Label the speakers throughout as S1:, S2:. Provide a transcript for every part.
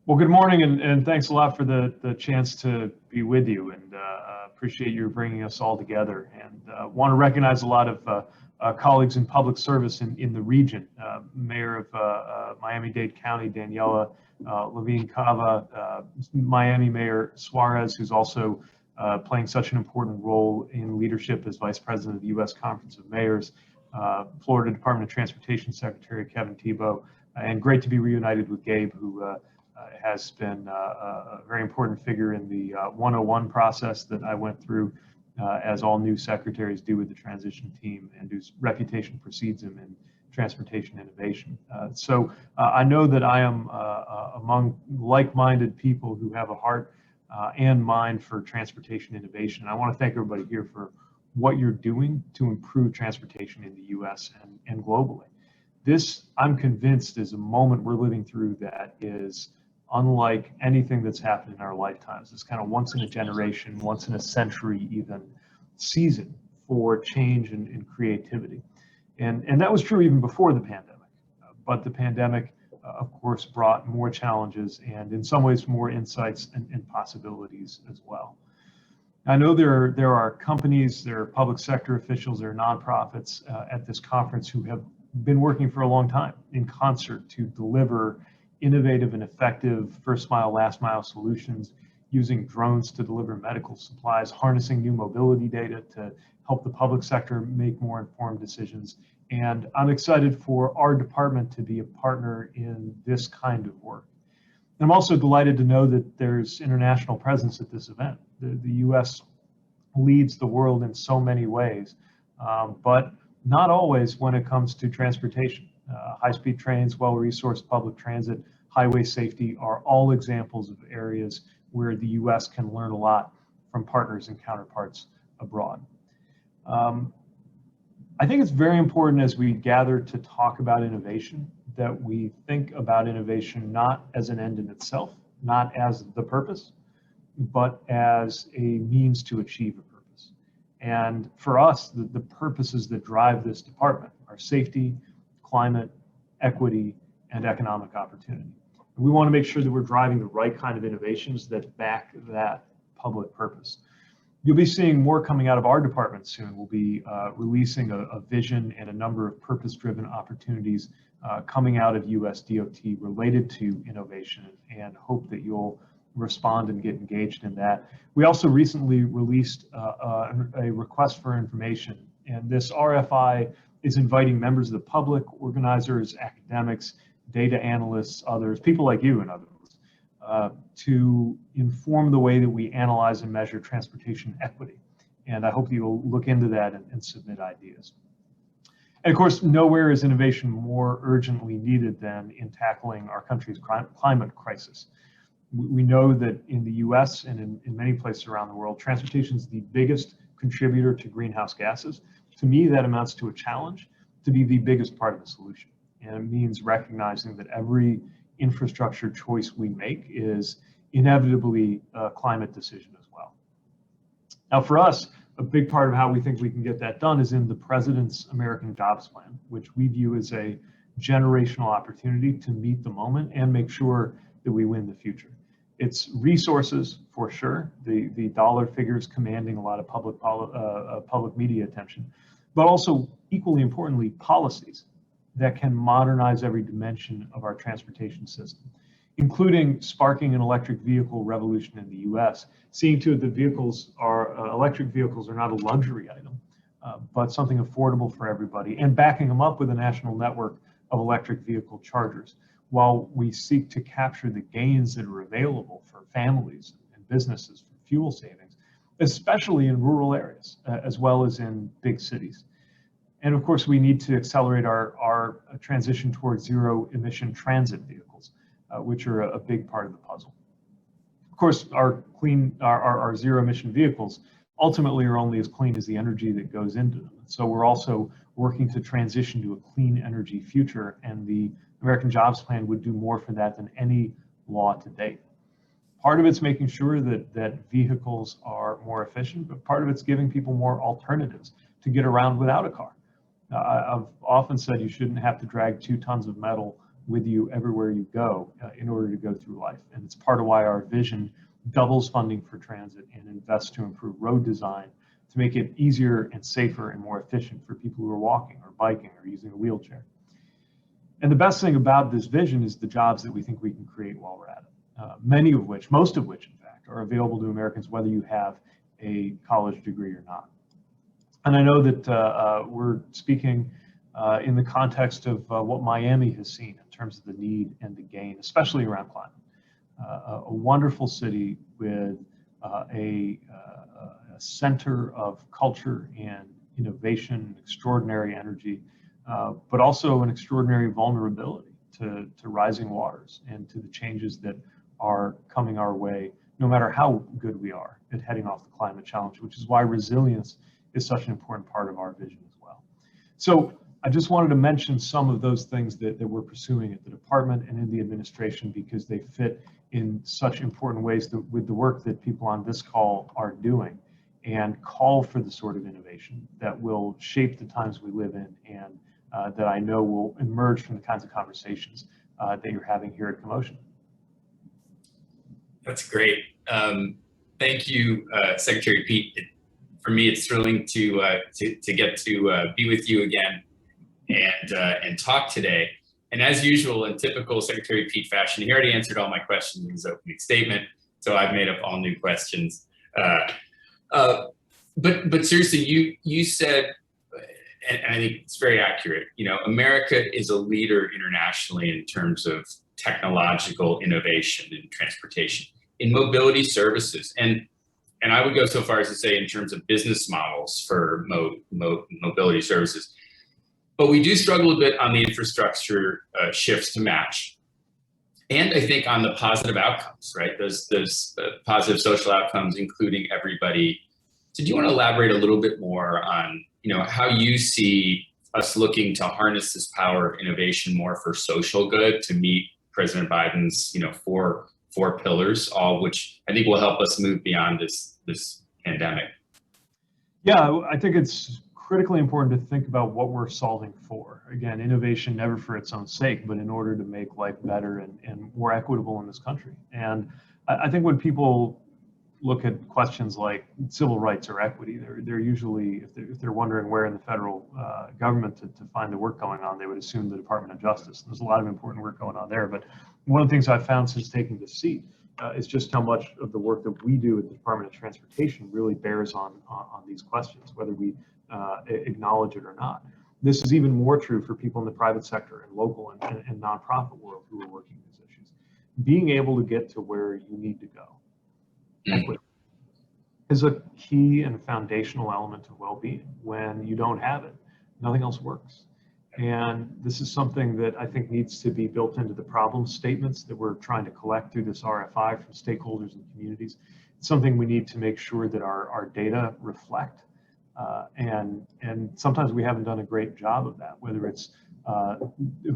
S1: Well, good morning, and thanks a lot for the chance to be with you, and appreciate you bringing us all together. And want to recognize a lot of colleagues in public service in the region. Mayor of Miami-Dade County, Daniela Levine Cava, Miami Mayor Suarez, who's also playing such an important role in leadership as Vice President of the U.S. Conference of Mayors, Florida Department of Transportation Secretary Kevin Tebow, and great to be reunited with Gabe, who has been a very important figure in the 101 process that I went through, as all new secretaries do with the transition team, and whose reputation precedes him in transportation innovation. So I know that I am among like-minded people who have a heart and mind for transportation innovation. I want to thank everybody here for what you're doing to improve transportation in the US and globally. This, I'm convinced, is a moment we're living through that is unlike anything that's happened in our lifetimes. It's kind of once in a generation, once in a century even, season for change and creativity. And that was true even before the pandemic. But the pandemic, of course, brought more challenges and in some ways more insights and possibilities as well. I know there are companies, there are public sector officials, there are nonprofits at this conference who have been working for a long time in concert to deliver innovative and effective first mile, last mile solutions, using drones to deliver medical supplies, harnessing new mobility data to help the public sector make more informed decisions. And I'm excited for our department to be a partner in this kind of work. I'm also delighted to know that there's international presence at this event. The US leads the world in so many ways, but not always when it comes to transportation. High-speed trains, well-resourced public transit, highway safety are all examples of areas where the US can learn a lot from partners and counterparts abroad. I think it's very important as we gather to talk about innovation that we think about innovation not as an end in itself, not as the purpose, but as a means to achieve a purpose. And for us, the purposes that drive this department are safety, climate, equity, and economic opportunity. And we want to make sure that we're driving the right kind of innovations that back that public purpose. You'll be seeing more coming out of our department soon. We'll be releasing a vision and a number of purpose-driven opportunities coming out of US DOT related to innovation, and hope that you'll respond and get engaged in that. We also recently released a request for information, and this RFI is inviting members of the public, organizers, academics, data analysts, others, people like you and others, to inform the way that we analyze and measure transportation equity. And I hope you'll look into that and submit ideas. And of course, nowhere is innovation more urgently needed than in tackling our country's climate crisis. We know that in the US and in many places around the world, transportation is the biggest contributor to greenhouse gases. To me, that amounts to a challenge to be the biggest part of the solution. And it means recognizing that every infrastructure choice we make is inevitably a climate decision as well. Now, for us, a big part of how we think we can get that done is in the President's American Jobs Plan, which we view as a generational opportunity to meet the moment and make sure that we win the future. It's resources, for sure, the dollar figures commanding a lot of public media attention, but also equally importantly, policies that can modernize every dimension of our transportation system, including sparking an electric vehicle revolution in the US, seeing to it that electric vehicles are not a luxury item, but something affordable for everybody, and backing them up with a national network of electric vehicle chargers, while we seek to capture the gains that are available for families and businesses for fuel savings, especially in rural areas, as well as in big cities. And of course, we need to accelerate our transition towards zero emission transit vehicles, which are a big part of the puzzle. Of course, our zero emission vehicles ultimately are only as clean as the energy that goes into them. So we're also working to transition to a clean energy future, and the American Jobs Plan would do more for that than any law to date. Part of it's making sure that vehicles are more efficient, but part of it's giving people more alternatives to get around without a car. I've often said you shouldn't have to drag 2 tons of metal with you everywhere you go in order to go through life. And it's part of why our vision doubles funding for transit and invests to improve road design to make it easier and safer and more efficient for people who are walking or biking or using a wheelchair. And the best thing about this vision is the jobs that we think we can create while we're at it. Most of which, in fact, are available to Americans whether you have a college degree or not. And I know that we're speaking in the context of what Miami has seen in terms of the need and the gain, especially around climate. A wonderful city with a center of culture and innovation, extraordinary energy, but also an extraordinary vulnerability to rising waters and to the changes that are coming our way, no matter how good we are at heading off the climate challenge, which is why resilience is such an important part of our vision as well. So I just wanted to mention some of those things that we're pursuing at the department and in the administration because they fit in such important ways with the work that people on this call are doing and call for the sort of innovation that will shape the times we live in and that I know will emerge from the kinds of conversations that you're having here at CoMotion.
S2: That's great. Thank you, Secretary Pete. For me, it's thrilling to get to be with you again and talk today. And as usual, in typical Secretary Pete fashion, he already answered all my questions in his opening statement, so I've made up all new questions. But seriously, you said, and I think it's very accurate, you know, America is a leader internationally in terms of technological innovation in transportation, in mobility services. And I would go so far as to say in terms of business models for mobility services. But we do struggle a bit on the infrastructure shifts to match. And I think on the positive outcomes, right? Those positive social outcomes, including everybody. So do you want to elaborate a little bit more on, you know, how you see us looking to harness this power of innovation more for social good to meet President Biden's, you know, four pillars, all which I think will help us move beyond this pandemic? Yeah,
S1: I think it's critically important to think about what we're solving for. Again, innovation never for its own sake, but in order to make life better and more equitable in this country. And I think when people look at questions like civil rights or equity, they're usually, if they're wondering where in the federal government to find the work going on, they would assume the Department of Justice. There's a lot of important work going on there. But one of the things I've found since taking this seat is just how much of the work that we do at the Department of Transportation really bears on these questions, whether we acknowledge it or not. This is even more true for people in the private sector and local and nonprofit world who are working these issues. Being able to get to where you need to go is a key and foundational element of well-being. When you don't have it, nothing else works. And this is something that I think needs to be built into the problem statements that we're trying to collect through this RFI from stakeholders and communities. It's something we need to make sure that our data reflect. And sometimes we haven't done a great job of that, whether it's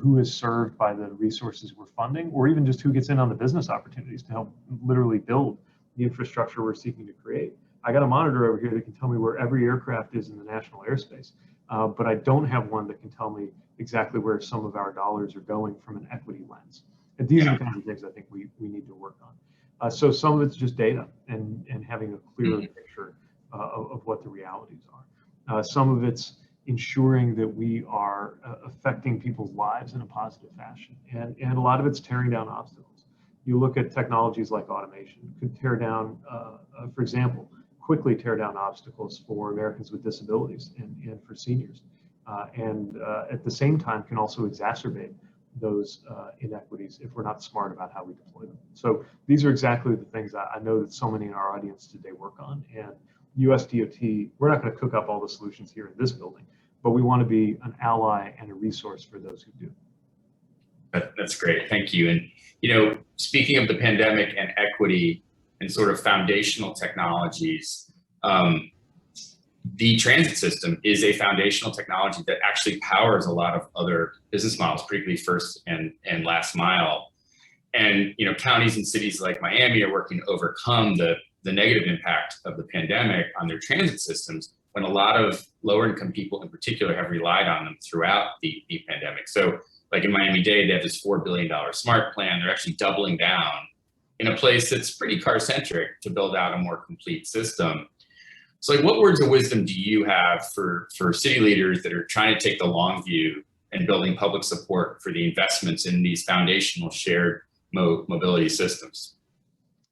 S1: who is served by the resources we're funding, or even just who gets in on the business opportunities to help literally build the infrastructure we're seeking to create. I got a monitor over here that can tell me where every aircraft is in the national airspace, but I don't have one that can tell me exactly where some of our dollars are going from an equity lens. And these are the kinds of things I think we need to work on. So some of it's just data and having a clearer picture of what the realities are. Some of it's ensuring that we are affecting people's lives in a positive fashion. And a lot of it's tearing down obstacles. You look at technologies like automation, could tear down, for example, quickly tear down obstacles for Americans with disabilities and for seniors. And at the same time can also exacerbate those inequities if we're not smart about how we deploy them. So these are exactly the things I know that so many in our audience today work on. And US DOT, we're not going to cook up all the solutions here in this building, but we want to be an ally and a resource for those who do.
S2: That's great, thank you. And you know, speaking of the pandemic and equity and sort of foundational technologies, the transit system is a foundational technology that actually powers a lot of other business models, particularly first and last mile. And you know, counties and cities like Miami are working to overcome the negative impact of the pandemic on their transit systems, when a lot of lower income people in particular have relied on them throughout the pandemic. So Like in Miami-Dade, they have this $4 billion SMART plan. They're actually doubling down in a place that's pretty car-centric to build out a more complete system. So like, what words of wisdom do you have for city leaders that are trying to take the long view and building public support for the investments in these foundational shared mobility systems?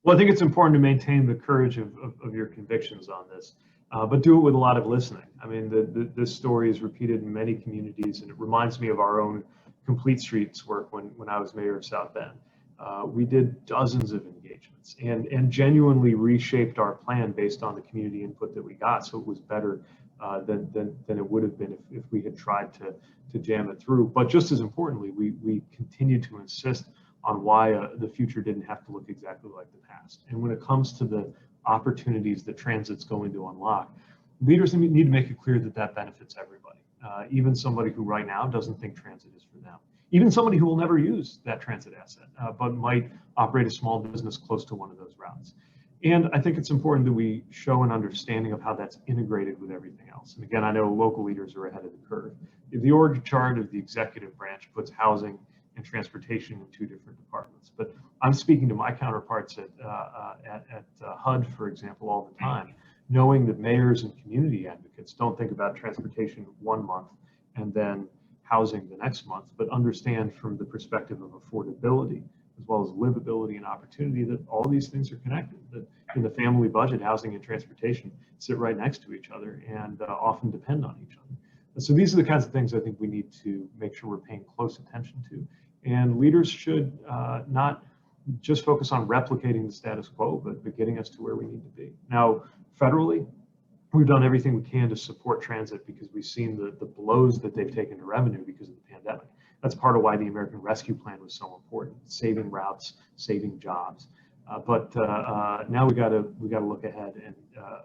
S1: Well, I think it's important to maintain the courage of your convictions on this, but do it with a lot of listening. I mean, this story is repeated in many communities, and it reminds me of our own Complete Streets work when I was mayor of South Bend. We did dozens of engagements and genuinely reshaped our plan based on the community input that we got, so it was better than it would have been if we had tried to jam it through. But just as importantly, we continued to insist on why the future didn't have to look exactly like the past. And when it comes to the opportunities that transit's going to unlock, leaders need to make it clear that that benefits everybody, even somebody who right now doesn't think transit is for them. Even somebody who will never use that transit asset, but might operate a small business close to one of those routes. And I think it's important that we show an understanding of how that's integrated with everything else. And again, I know local leaders are ahead of the curve. If the org chart of the executive branch puts housing and transportation in two different departments, but I'm speaking to my counterparts at HUD, for example, all the time, knowing that mayors and community advocates don't think about transportation one month and then housing the next month, but understand from the perspective of affordability as well as livability and opportunity that all these things are connected, that in the family budget, housing and transportation sit right next to each other and often depend on each other. And so these are the kinds of things I think we need to make sure we're paying close attention to. And leaders should not just focus on replicating the status quo, but getting us to where we need to be. Now, federally, we've done everything we can to support transit because we've seen the blows that they've taken to revenue because of the pandemic. That's part of why the American Rescue Plan was so important, saving routes, saving jobs. But now we got to look ahead. And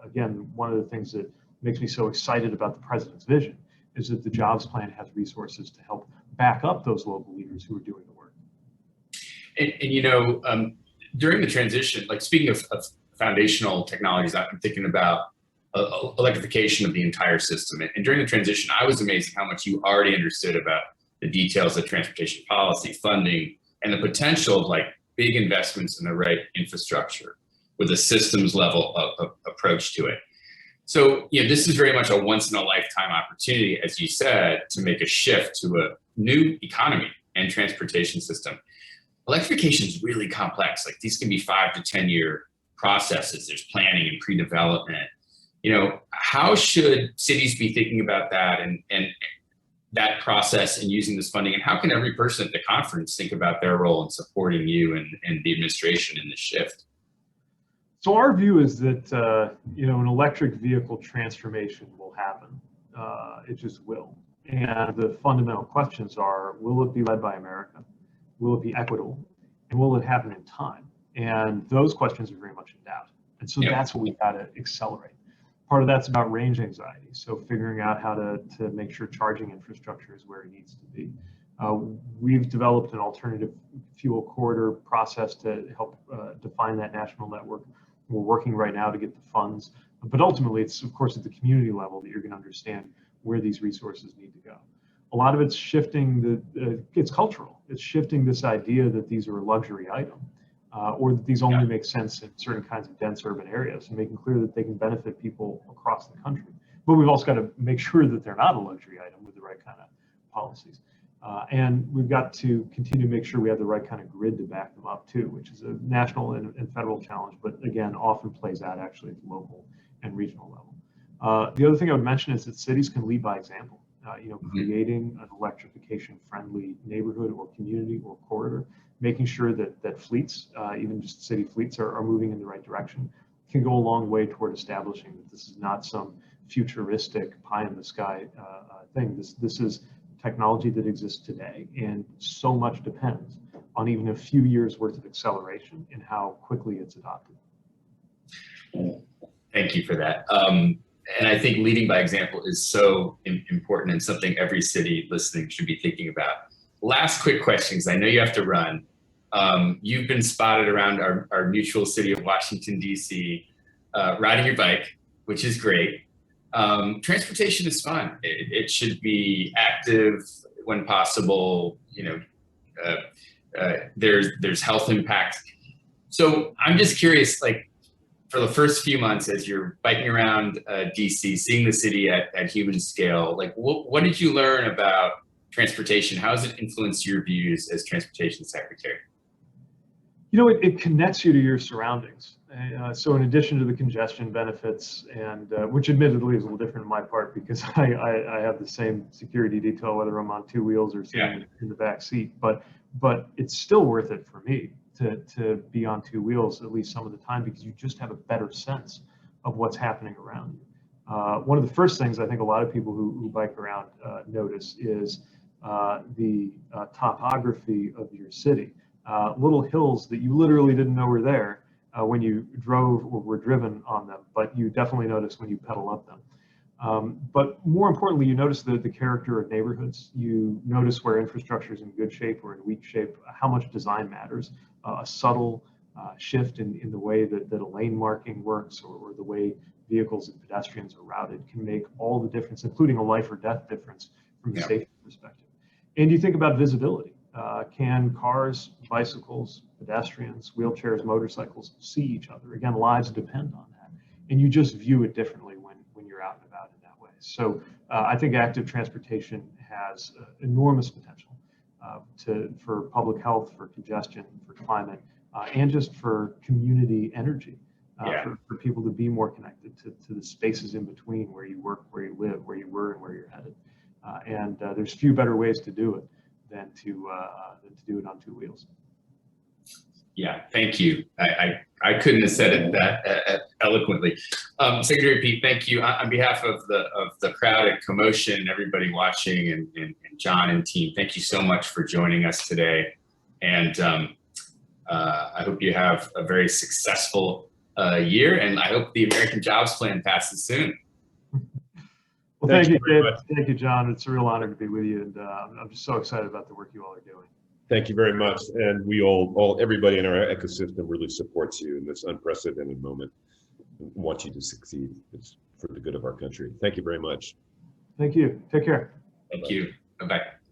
S1: again, one of the things that makes me so excited about the president's vision is that the jobs plan has resources to help back up those local leaders who are doing the work.
S2: And you know, during the transition, like speaking of foundational technologies, I'm thinking about electrification of the entire system. And during the transition, I was amazed at how much you already understood about the details of transportation policy, funding, and the potential of like big investments in the right infrastructure with a systems level approach to it. So, you know, this is very much a once in a lifetime opportunity, as you said, to make a shift to a new economy and transportation system. Electrification is really complex. Like these can be 5 to 10 year processes. There's planning and pre-development. You know, how should cities be thinking about that and that process and using this funding? And how can every person at the conference think about their role in supporting you and the administration in this shift?
S1: So our view is that, you know, an electric vehicle transformation will happen. It just will. And the fundamental questions are, will it be led by America? Will it be equitable? And will it happen in time? And those questions are very much in doubt. And so that's what we've got to accelerate. Part of that's about range anxiety. So figuring out how to make sure charging infrastructure is where it needs to be. We've developed an alternative fuel corridor process to help define that national network. We're working right now to get the funds, but ultimately it's of course at the community level that you're going to understand where these resources need to go. A lot of it's shifting it's cultural. It's shifting this idea that these are a luxury item. Or that these only make sense in certain kinds of dense urban areas, and making clear that they can benefit people across the country. But we've also got to make sure that they're not a luxury item with the right kind of policies. And we've got to continue to make sure we have the right kind of grid to back them up too, which is a national and federal challenge, but again, often plays out actually at the local and regional level. The other thing I would mention is that cities can lead by example. You know, creating an electrification-friendly neighborhood or community or corridor, making sure that fleets, even just city fleets, are moving in the right direction, can go a long way toward establishing that this is not some futuristic pie-in-the-sky thing. This is technology that exists today, and so much depends on even a few years worth of acceleration in how quickly it's adopted.
S2: Thank you for that. And I think leading by example is so important and something every city listening should be thinking about. Last quick questions. I know you have to run. You've been spotted around our mutual city of Washington, D.C., riding your bike, which is great. Transportation is fun. It should be active, when possible. There's health impact. So I'm just curious, like, for the first few months as you're biking around DC, seeing the city at human scale, like what did you learn about transportation? How has it influenced your views as transportation secretary?
S1: It connects you to your surroundings. So in addition to the congestion benefits, and which admittedly is a little different in my part because I have the same security detail whether I'm on two wheels or sitting in the back seat, but it's still worth it for me to be on two wheels at least some of the time because you just have a better sense of what's happening around you. One of the first things I think a lot of people who bike around notice is the topography of your city. Little hills that you literally didn't know were there when you drove or were driven on them, but you definitely notice when you pedal up them. But more importantly, you notice the character of neighborhoods. You notice where infrastructure is in good shape or in weak shape, how much design matters. A subtle shift in the way that a lane marking works or the way vehicles and pedestrians are routed can make all the difference, including a life or death difference from a safety perspective. And you think about visibility. Can cars, bicycles, pedestrians, wheelchairs, motorcycles see each other? Again, lives depend on that. And you just view it differently when you're out and about in that way. So I think active transportation has enormous potential for public health, for congestion, for climate, and just for community energy, for people to be more connected to the spaces in between where you work, where you live, where you were, and where you're headed. And there's few better ways to do it than to do it on two wheels.
S2: Yeah, thank you. I couldn't have said it that eloquently. Secretary Pete, thank you. On behalf of the crowd at CoMotion, everybody watching, and John and team, thank you so much for joining us today. And I hope you have a very successful year, and I hope the American Jobs Plan passes soon.
S1: Well, thank you, Dave. Thank you, John. It's a real honor to be with you, and I'm just so excited about the work you all are doing.
S3: Thank you very much, and we everybody in our ecosystem really supports you in this unprecedented moment. We want you to succeed. It's for the good of our country. Thank you very much.
S1: Thank you. Take care.
S2: Thank you. Bye-bye.